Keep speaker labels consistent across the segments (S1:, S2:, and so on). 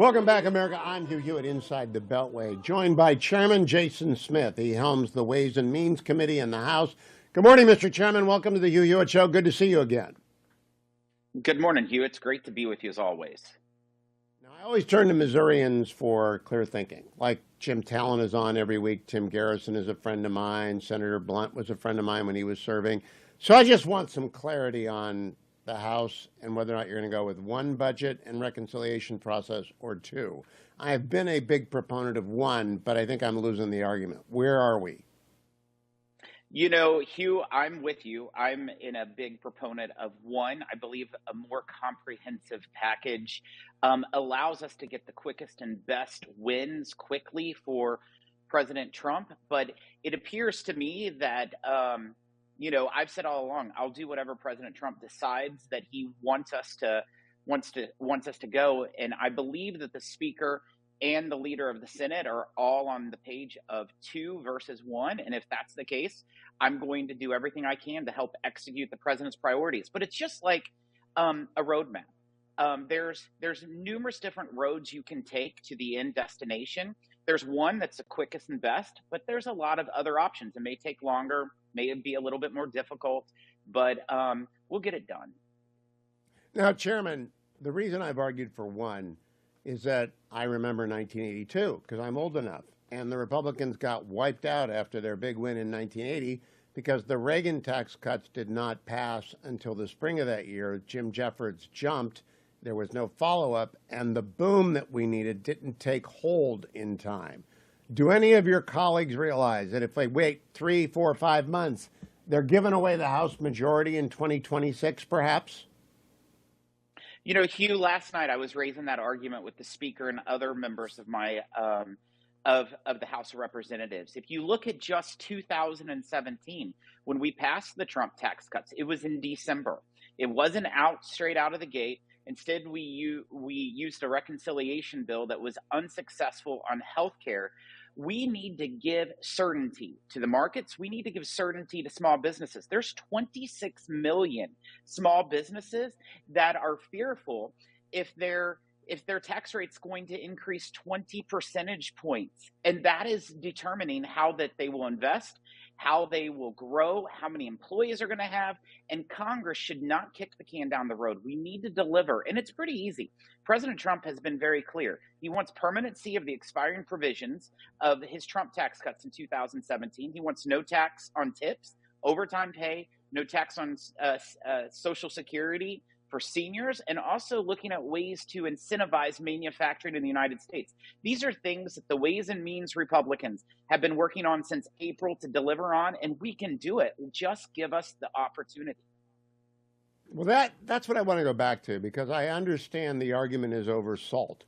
S1: Welcome back, America. I'm Hugh at Inside the Beltway, joined by Chairman Jason Smith. He helms the Ways and Means Committee in the House. Good morning, Mr. Chairman. Welcome to the Hugh Hewitt Show. Good to see you again.
S2: Good morning, Hugh. It's great to be with you as always.
S1: Now, I always turn to Missourians for clear thinking. Like Jim Talon is on every week. Tim Garrison is a friend of mine. Senator Blunt was a friend of mine when he was serving. So I just want some clarity on the House and whether or not you're going to go with one budget and reconciliation process or two. I have been a big proponent of one, but I think I'm losing the argument. Where are we?
S2: You know, Hugh, I'm with you. I'm in a big proponent of one. I believe a more comprehensive package allows us to get the quickest and best wins quickly for President Trump. But it appears to me that I've said all along, I'll do whatever President Trump decides that he wants us to go. And I believe that the Speaker and the leader of the Senate are all on the page of two versus one. And if that's the case, I'm going to do everything I can to help execute the president's priorities. But it's just like a roadmap. There's numerous different roads you can take to the end destination. There's one that's the quickest and best, but there's a lot of other options. It may take longer, may be a little bit more difficult, but we'll get it done.
S1: Now, Chairman, the reason I've argued for one is that I remember 1982, because I'm old enough, and the Republicans got wiped out after their big win in 1980 because the Reagan tax cuts did not pass until the spring of that year. Jim Jeffords jumped. There was no follow-up, and the boom that we needed didn't take hold in time. Do any of your colleagues realize that if they wait 3, 4, 5 months, they're giving away the House majority in 2026, perhaps?
S2: You know, Hugh, last night I was raising that argument with the Speaker and other members of my of the House of Representatives. If you look at just 2017, when we passed the Trump tax cuts, it was in December. It wasn't out straight out of the gate. Instead, we used a reconciliation bill that was unsuccessful on health care. We need to give certainty to the markets. We need to give certainty to small businesses. There's 26 million small businesses that are fearful if their tax rate's going to increase 20 percentage points. And that is determining how that they will invest, how they will grow, how many employees are going to have. And Congress should not kick the can down the road. We need to deliver. And it's pretty easy. President Trump has been very clear. He wants permanency of the expiring provisions of his Trump tax cuts in 2017. He wants no tax on tips, overtime pay, no tax on Social Security for seniors, and also looking at ways to incentivize manufacturing in the United States. These are things that the Ways and Means Republicans have been working on since April to deliver on, and we can do it. Just give us the opportunity.
S1: Well, that's what I want to go back to, because I understand the argument is over SALT,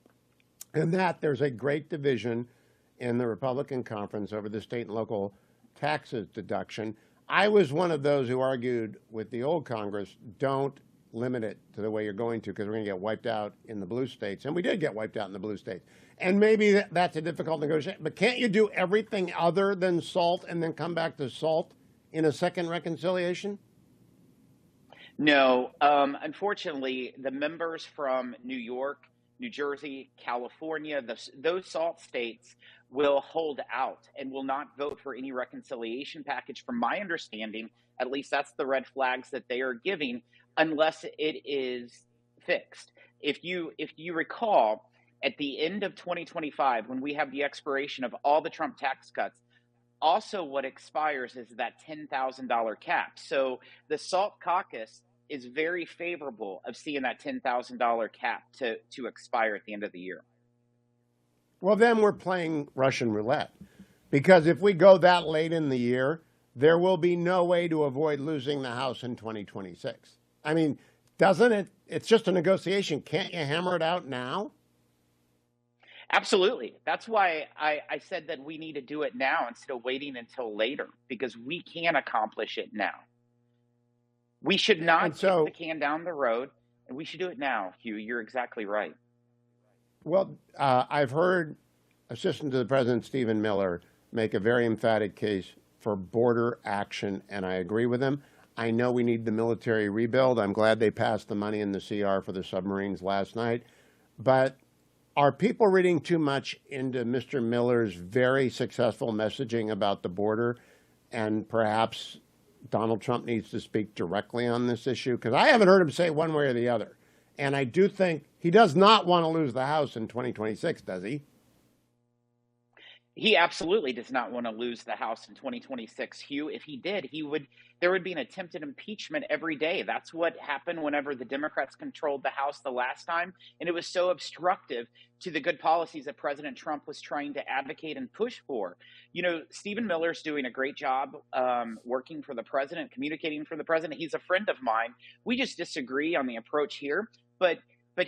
S1: and that there's a great division in the Republican conference over the state and local taxes deduction. I was one of those who argued with the old Congress, don't limit it to the way you're going to, because we're going to get wiped out in the blue states. And we did get wiped out in the blue states. And maybe that's a difficult negotiation. But can't you do everything other than SALT and then come back to SALT in a second reconciliation?
S2: No. Unfortunately, the members from New York, New Jersey, California, those SALT states will hold out and will not vote for any reconciliation package. From my understanding, at least that's the red flags that they are giving, unless it is fixed. If you recall, at the end of 2025, when we have the expiration of all the Trump tax cuts, also what expires is that $10,000 cap. So the SALT caucus is very favorable of seeing that $10,000 cap to expire at the end of the year.
S1: Well, then we're playing Russian roulette, because if we go that late in the year, there will be no way to avoid losing the House in 2026. I mean, doesn't it? It's just a negotiation. Can't you hammer it out now?
S2: Absolutely. That's why I said that we need to do it now instead of waiting until later, because we can accomplish it now. We should not kick the can down the road, and we should do it now, Hugh. You're exactly right.
S1: Well, I've heard Assistant to the President Stephen Miller make a very emphatic case for border action, and I agree with him. I know we need the military rebuild. I'm glad they passed the money in the CR for the submarines last night. But Are people reading too much into Mr. Miller's very successful messaging about the border? And perhaps Donald Trump needs to speak directly on this issue? Because I haven't heard him say one way or the other. And I do think he does not want to lose the House in 2026, does he?
S2: He absolutely does not want to lose the House in 2026, Hugh. If he did, there would be an attempted impeachment every day. That's what happened whenever the Democrats controlled the House the last time, and it was so obstructive to the good policies that President Trump was trying to advocate and push for. Stephen Miller's doing a great job working for the president, communicating for the president. He's a friend of mine. We just disagree on the approach here, but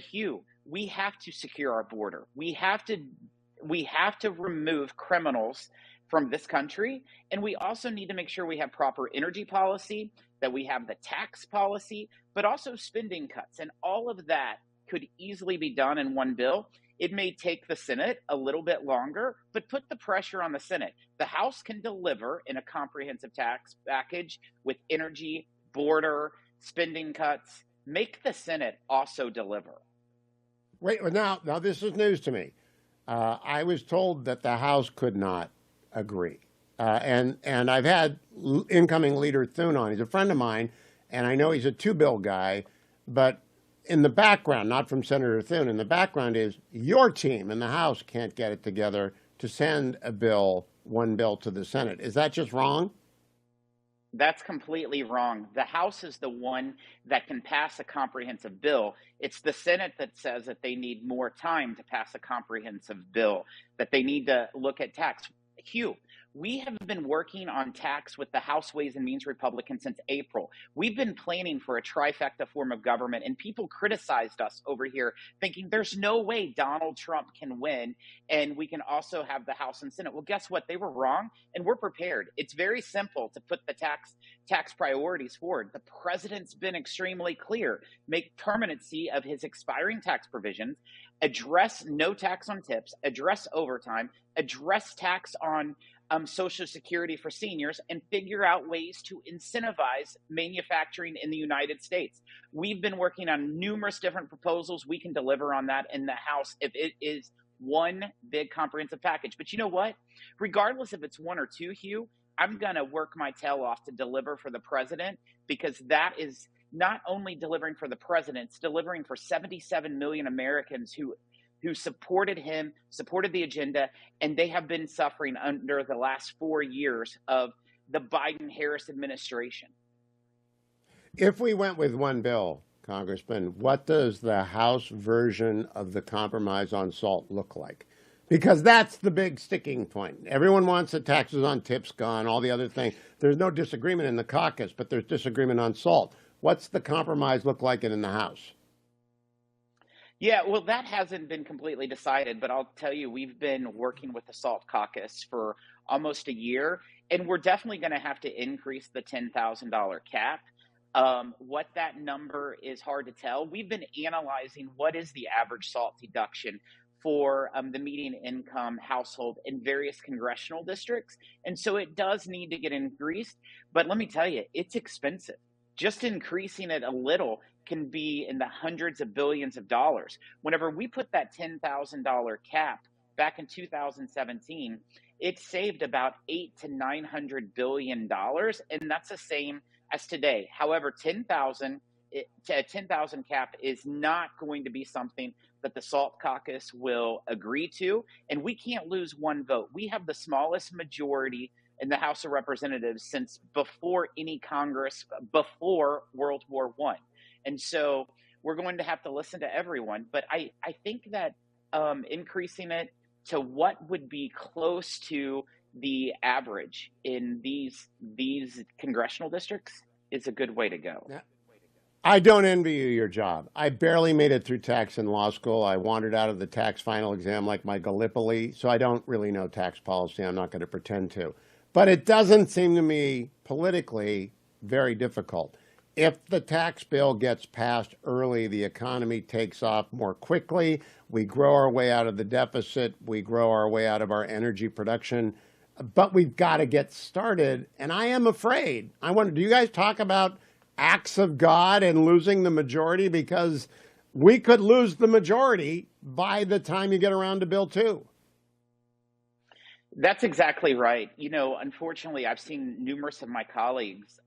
S2: Hugh, we have to secure our border. We have to remove criminals from this country. And we also need to make sure we have proper energy policy, that we have the tax policy, but also spending cuts. And all of that could easily be done in one bill. It may take the Senate a little bit longer, but put the pressure on the Senate. The House can deliver in a comprehensive tax package with energy, border, spending cuts. Make the Senate also deliver.
S1: Wait, now this is news to me. I was told that the House could not agree. And I've had incoming leader Thune on. He's a friend of mine, and I know he's a two-bill guy. But in the background, not from Senator Thune, in the background is your team in the House can't get it together to send one bill to the Senate. Is that just wrong?
S2: That's completely wrong. The House is the one that can pass a comprehensive bill. It's the Senate that says that they need more time to pass a comprehensive bill, that they need to look at tax. Hugh, we have been working on tax with the House Ways and Means Republicans since April. We've been planning for a trifecta form of government, and people criticized us over here, thinking there's no way Donald Trump can win, and we can also have the House and Senate. Well, guess what? They were wrong, and we're prepared. It's very simple to put the tax priorities forward. The president's been extremely clear. Make permanency of his expiring tax provisions, address no tax on tips, address overtime, address tax on Social Security for seniors, and figure out ways to incentivize manufacturing in the United States. We've been working on numerous different proposals. We can deliver on that in the House if it is one big comprehensive package. But you know what? Regardless if it's one or two, Hugh, I'm going to work my tail off to deliver for the president, because that is not only delivering for the president, it's delivering for 77 million Americans who supported him, supported the agenda, and they have been suffering under the last 4 years of the Biden-Harris administration.
S1: If we went with one bill, Congressman, what does the House version of the compromise on SALT look like? Because that's the big sticking point. Everyone wants the taxes on tips gone, all the other things. There's no disagreement in the caucus, but there's disagreement on SALT. What's the compromise look like in the House?
S2: Yeah, well, that hasn't been completely decided, but I'll tell you, we've been working with the SALT caucus for almost a year, and we're definitely going to have to increase the $10,000 cap. What that number is hard to tell. We've been analyzing what is the average SALT deduction for the median income household in various congressional districts. And so it does need to get increased. But let me tell you, it's expensive. Just increasing it a little can be in the hundreds of billions of dollars. Whenever we put that $10,000 cap back in 2017, it saved about $800 to $900 billion, and that's the same as today. However, 10,000 cap is not going to be something that the SALT caucus will agree to, and we can't lose one vote. We have the smallest majority in the House of Representatives since before any Congress, before World War I. And so we're going to have to listen to everyone. But I think that increasing it to what would be close to the average in these congressional districts is a good way to go.
S1: Yeah. I don't envy you your job. I barely made it through tax in law school. I wandered out of the tax final exam like my Gallipoli, so I don't really know tax policy. I'm not going to pretend to. But it doesn't seem to me politically very difficult. If the tax bill gets passed early, the economy takes off more quickly. We grow our way out of the deficit. We grow our way out of our energy production. But we've got to get started. And I am afraid. I wonder, do you guys talk about acts of God and losing the majority? Because we could lose the majority by the time you get around to Bill 2.
S2: That's exactly right. Unfortunately, I've seen numerous of my colleagues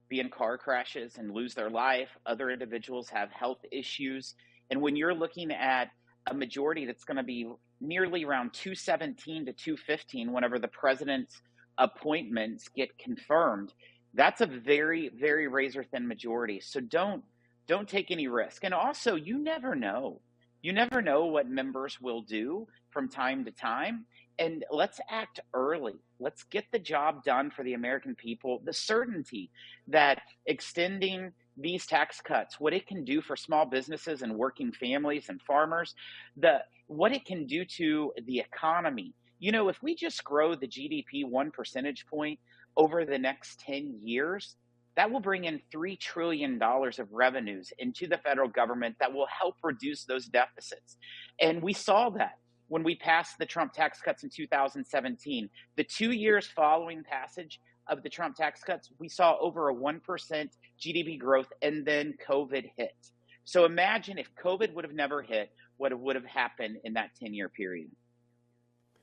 S2: be in car crashes and lose their life. Other individuals have health issues. And when you're looking at a majority that's going to be nearly around 217 to 215 whenever the president's appointments get confirmed, that's a very, very razor thin majority. So don't take any risk. And also, you never know. You never know what members will do from time to time. And let's act early. Let's get the job done for the American people. The certainty that extending these tax cuts, what it can do for small businesses and working families and farmers, what it can do to the economy. If we just grow the GDP 1 percentage point over the next 10 years, that will bring in $3 trillion of revenues into the federal government that will help reduce those deficits. And we saw that when we passed the Trump tax cuts in 2017. The 2 years following passage of the Trump tax cuts, we saw over a 1% GDP growth, and then COVID hit. So imagine if COVID would have never hit, what would have happened in that 10-year period.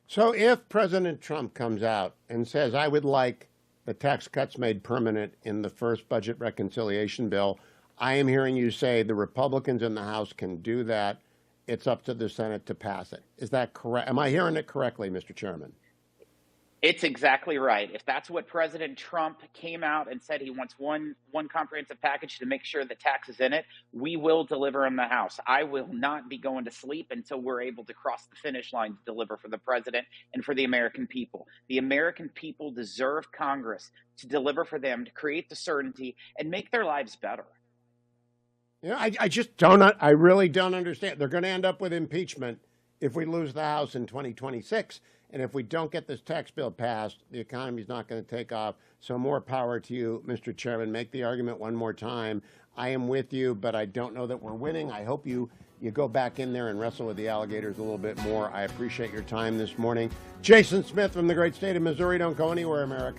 S1: So if President Trump comes out and says, I would like the tax cuts made permanent in the first budget reconciliation bill, I am hearing you say the Republicans in the House can do that. It's up to the Senate to pass it. Is that correct? Am I hearing it correctly, Mr. Chairman?
S2: It's exactly right. If that's what President Trump came out and said he wants one comprehensive package to make sure the tax is in it, we will deliver in the House. I will not be going to sleep until we're able to cross the finish line to deliver for the president and for the American people. The American people deserve Congress to deliver for them, to create the certainty and make their lives better.
S1: I just don't. I really don't understand. They're going to end up with impeachment if we lose the House in 2026. And if we don't get this tax bill passed, the economy's not going to take off. So more power to you, Mr. Chairman. Make the argument one more time. I am with you, but I don't know that we're winning. I hope you go back in there and wrestle with the alligators a little bit more. I appreciate your time this morning. Jason Smith from the great state of Missouri. Don't go anywhere, America.